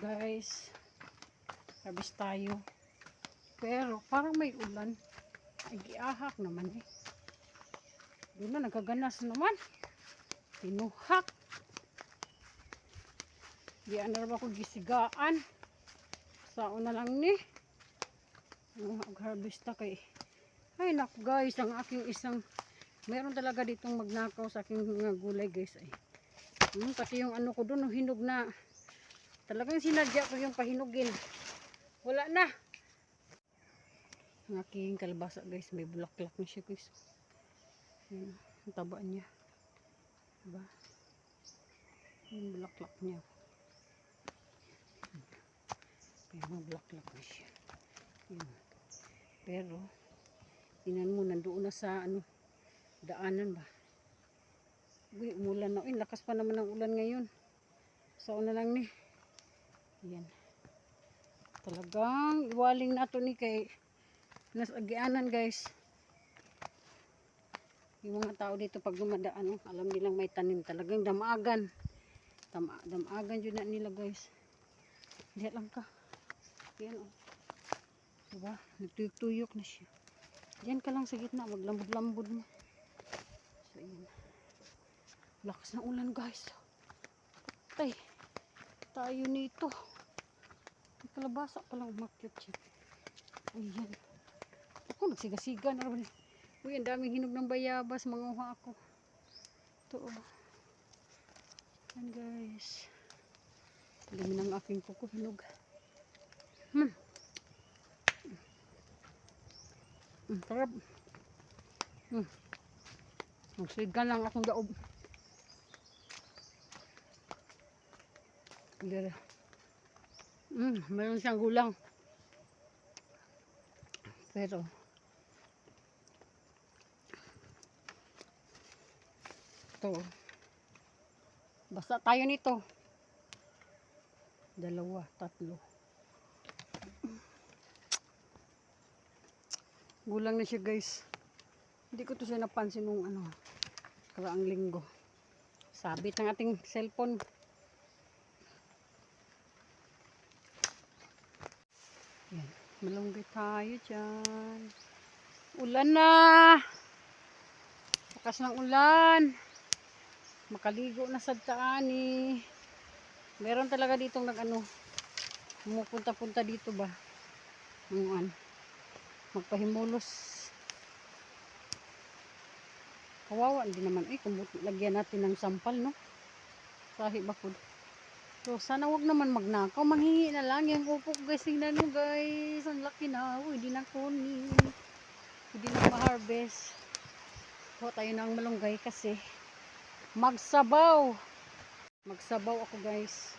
guys, harvest tayo, pero parang may ulan. Ay giahak naman eh. Doon na nagkaganas naman, tinuhak. Di na ba ko gisigaan sao na lang ni harvest ta kay ay naku guys, ang aking isang meron talaga ditong magnakaw sa aking mga gulay guys ay. Pati yung ano ko doon, hinog na. Talagang sinadya ko yung pahinugin. Wala na. Ang aking kalabasa guys, may bulaklak na siya guys. Ayan, ang taba niya. Diba? Yung bulaklak niya. Kaya mga bulaklak na siya. Ayan. Pero, tingnan mo, nandoon na sa ano, daanan ba? Uy, umulan na. Uy, lakas pa naman ang ulan ngayon. Sao na lang ni. Yan. Talagang iwaling na ito ni kay nasagianan guys. Yung mga tao dito pag dumadaan, alam nilang may tanim. Talagang damagan. Damagan yun na nila guys. Diyan lang ka. Yan o. Diba? Nagtuyok-tuyok na siya. Diyan ka lang sa gitna. Maglambod-lambod mo. So, yan. Lakas ng ulan guys. Tay, tayo nito. May kalabasa palang umakyat siya. Ayan. Ako nagsiga-siga na rin. Uy, ang daming hinog ng bayabas. Manguha ako. Ito o. Ayan guys. Ang dami ng aking kuko hinog. Sarap. Magsiga lang akong daob. Meron siyang gulang. Pero ito. Basta tayo nito. 2, 3. Gulang na siya guys. Hindi ko to siya napansin nung ano, karaang linggo. Sabit ng ating cellphone. Yan. Malunggay tayo dyan. Ulan na. Lakas ng ulan. Makaligo na sa daan eh. Meron talaga ditong nag-ano, pumupunta-punta dito ba? Magpahimulos. Kawawa din naman eh. Kung lagyan natin ng sampal no. Sahi ba po. So, sana wag naman magnakaw. Manghingi na lang. Yung upo guys. Tingnan nyo guys. Ang laki na. Uy, hindi na kunin. Hindi na ma-harvest. So, tayo na ang malunggay kasi magsabaw. Magsabaw ako guys.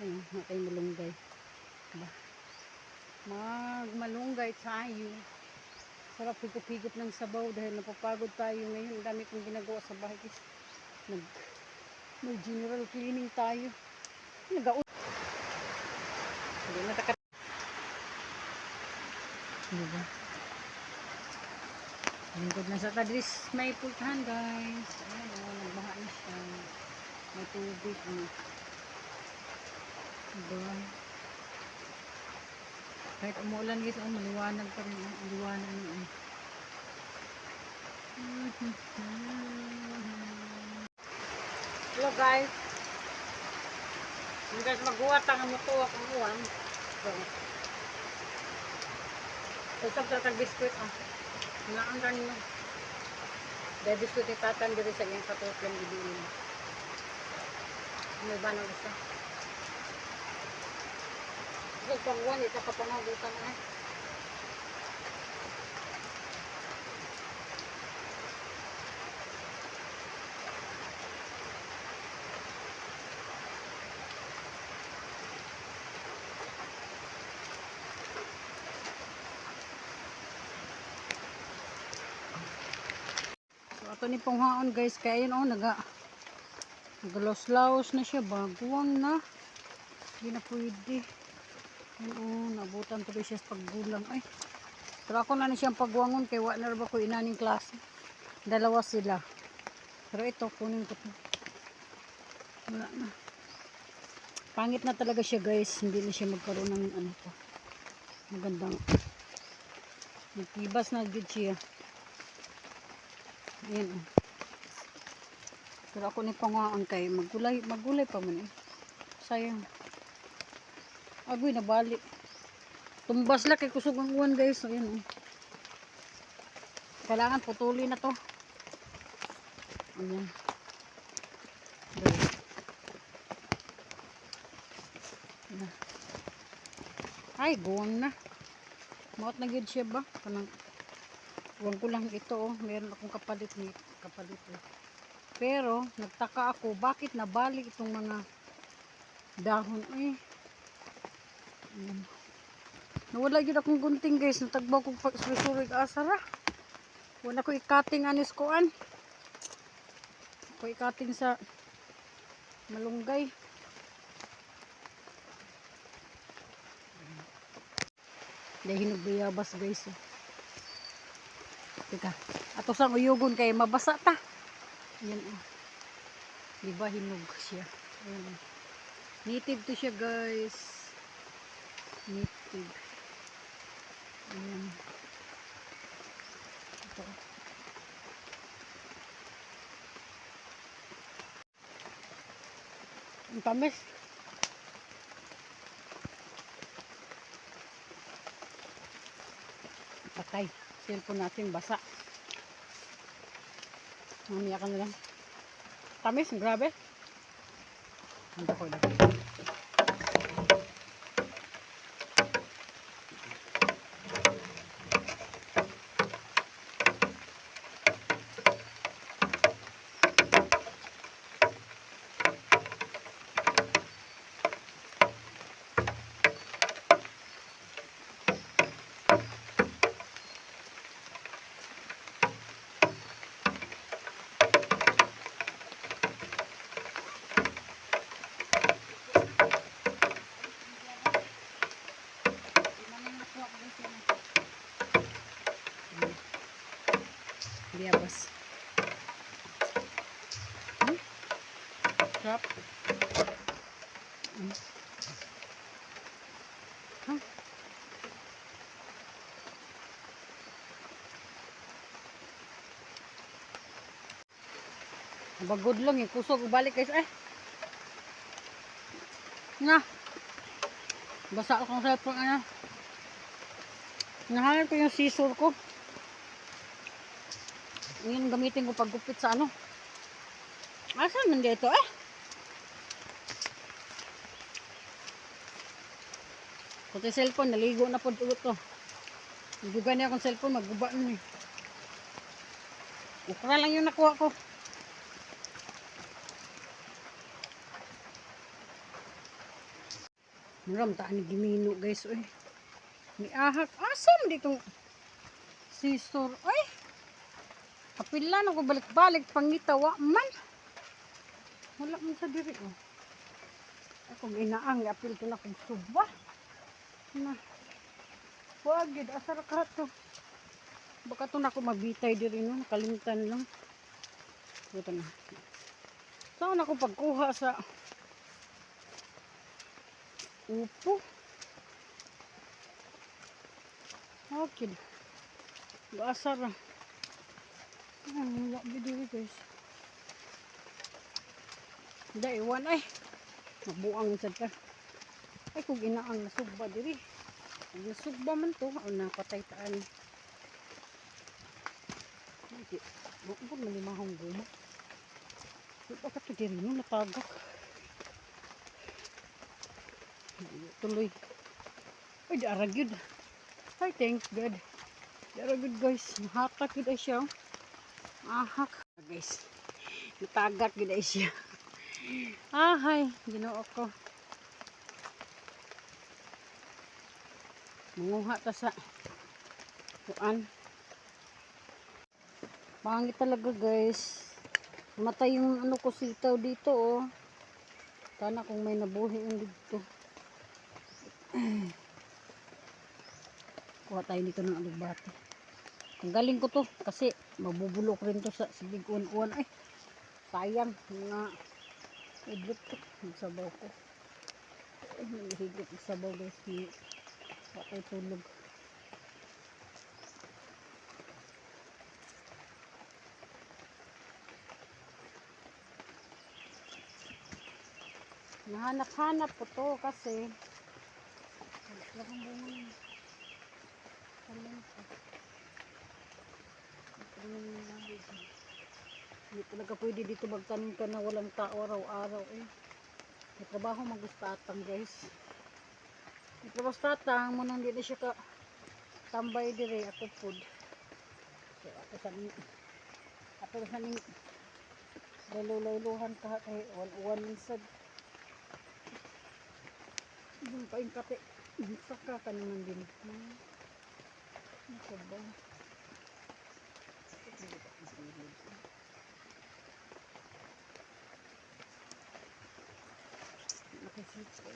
Ayun, na tayo malunggay. Diba? Magmalunggay tayo. Sarap higop-higop ng sabaw dahil napapagod tayo ngayon. Ang dami kong ginagawa sa bahay guys. General cleaning tayo. Nagaon. Hindi natakat. Diba? Lingkod na sa tadris. May pultahan guys. Ayan o. Nagbaha na siya. May tubig. Diba? Kahit umuulan guys. Maliwanag pa rin. Maliwanag na. Hello guys. Yung guys maghuwat ang mutuwa kong uwan. Usap sa tag-biskuit ah. Hinaan ka nyo. Dahil biskuit itatan dito sa iyong katulog yung bibiin. May ba na gusto? Kasi pag uwan, ito kapangagutan na eh. Ito ni ponghaon guys, kaya yun nagalaws-laws na siya, baguwang na. Hindi na pwede. Yun nabutan tuloy siya sa paggulang. Ay, pero ako na siyang pagwangon kaya wala na ba ko inaning klase. 2 sila. Pero ito, kunin ko ito. Wala na. Pangit na talaga siya guys. Hindi na siya magkaroon ng ano pa. Magandang. Nagkibas na good siya. Ayan oh. Pero ako ni pangaan kay magulay pa man eh. Sayang. Agoy nabalik. Tumbas la kay kusog ang uwan guys. Ayan oh. Kailangan putuli na to. Ayan. Ay, guwang na. Maot na gyud siya ba? Kanang huwag ko lang ito oh. Meron akong kapalit eh. Pero nagtaka ako bakit nabalik itong mga dahon eh. Nawala gyud akong gunting guys. Natagbaw ko surig asara. Wala ko ikating anis koan. Ko ikating sa malunggay. Dahil hinugbayabas guys. Teka, ato sang uyugon kay mabasa ta. Yan oh. Diba hinog siya. Ayan. Native to siya guys. Native. Ayan. Ito. Ang tamis. Patay. Cellphone natin basa. Mamaya ka na lang. Tamis, grabe. Handa ko lang. Biabas. Sarap. Bagod lang eh. Kusog. Balik guys. Na. Basa akong cellphone. Nahanap ko yung scissor ko. Ngayon gamitin ko paggupit sa ano. Asan man dito Pati cellphone, naligo na po ito. Nagugay niya akong cellphone, magguba na eh. Ukra lang yung nakuha ko. Maram, taan ni Gimino guys. May ahak. Asam ditong scissor. Kapilan ako balik-balik pangitawa man. Wala man sa diri Ako ginaang apil ko na kung suba. Na. Wag gid asar ka to. Baka to na ako mabitay diri no, nakalimutan lang. Ito na. Saan ako pagkuha sa upo? Okay. Asar. Wala diri guys. Daiwan mabuang sad ka. Kung inaang nasugba diri. Nasugba man to, napatay taan. Huwag malimahong guma. Baka to diri no, natagak. Tuloy. Di aragid. Thank God. Di aragid guys. Nahatak yun siya. Ahak. Guys. Natagak yun siya. Hay. Ginoo ko. Manguha ta sa kuan. Pangit talaga guys. Matay yung ano ko sitaw dito Sana kung may nabuhi yung dito. Kuha tayo dito ng alugbati. Ang galing ko to kasi mabubulok rin to sa big uwan. Sayang nga udlot to. Nagsabaw ko. Ay, nalihigit sa sabaw guys. Patay tulog. Nahanap-hanap ko to kasi wala lang bunga na. Kalan ko. Hindi talaga pwede dito magtanim ka na walang tao araw-araw eh. May trabaho magustatang guys. May trabaho tatang mo nang hindi na siya ka tambay dire ako food. So ako sa ning lululuhan ka kay one insad. Yung paing kate saka ka naman din. Nasabaw. Nakasito.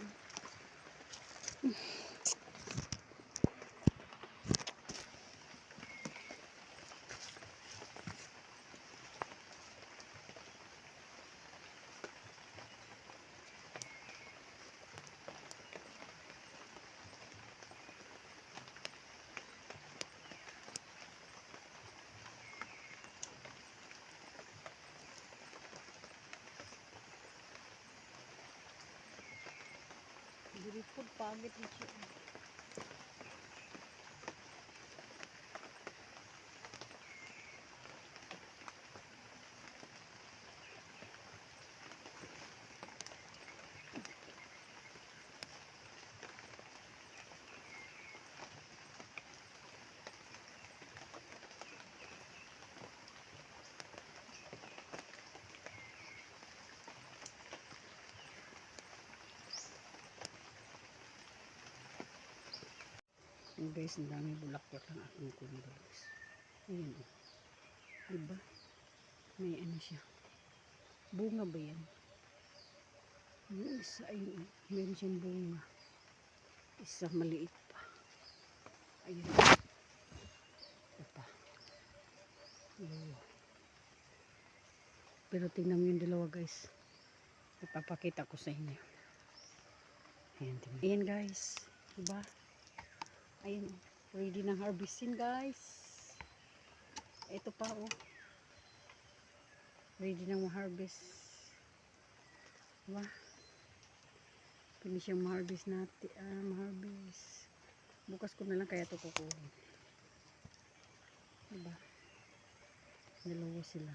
Diripod pagit na siya. Yung guys, ang dami bulaklak ng aking kundo guys. Ayan o. Diba? May ano siya. Bunga ba yan? Yung isa, ayun o. Meron siyang bunga. Isa maliit pa. Ayun. Ito pa. Pero tingnan mo yung dalawa guys. Ipapakita ko sa inyo. Ayan, tingnan. Ayan guys. Diba? Ayun, ready na harvesting guys. Ito pa oh. Ready na ma-harvest. Diba? Pwede siyang ma-harvest natin. Ma-harvest. Bukas ko na lang kaya ito kukuhin. Diba? Dalawa sila.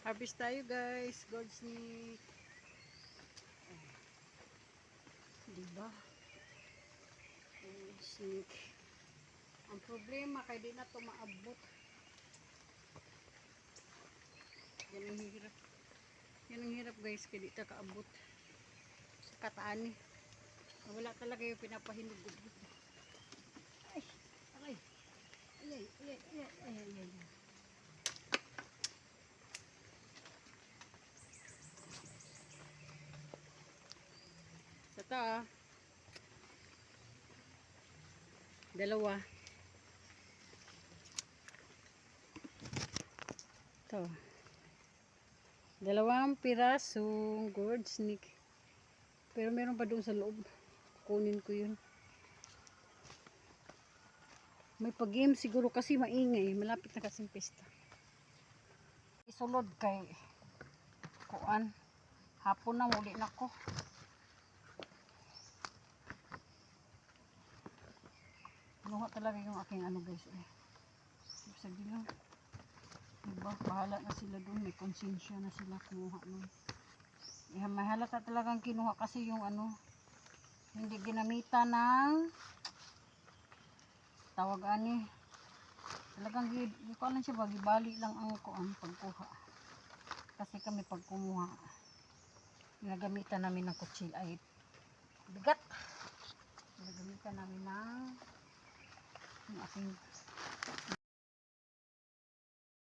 Harvest tayo guys. Gold snake. Diba? Gold snake. Ang problema kay di na ito maabot. Yan ang hirap. Yan ang hirap guys. Kaya di ito kaabot. Sa kataan eh. Wala talaga yung pinapahinugod. Ay! Aray! Ay! Ay! Ay! Ay! Ay! Ay! Ito dalawa. Ito. Dalawang pirasong gourd snake. Pero meron pa doon sa loob. Kunin ko yun. May pag-game siguro kasi maingay. Malapit na kasing pista. Isulod kay kuan. Hapon na muli na ko. Kinuha talaga yung aking ano guys eh. Sabi lang. Diba? Bahala na sila doon. May konsensya na sila kumuha nun. May halata talagang kinuha kasi yung ano. Hindi ginamitan ng tawag ani. Talagang hindi ko alam siya ba. Gibali lang ang kuan pagkuha. Kasi kami pag kumuha. Ginagamitan namin ng kutsil ay bigat. Ginagamitan namin ng yung aking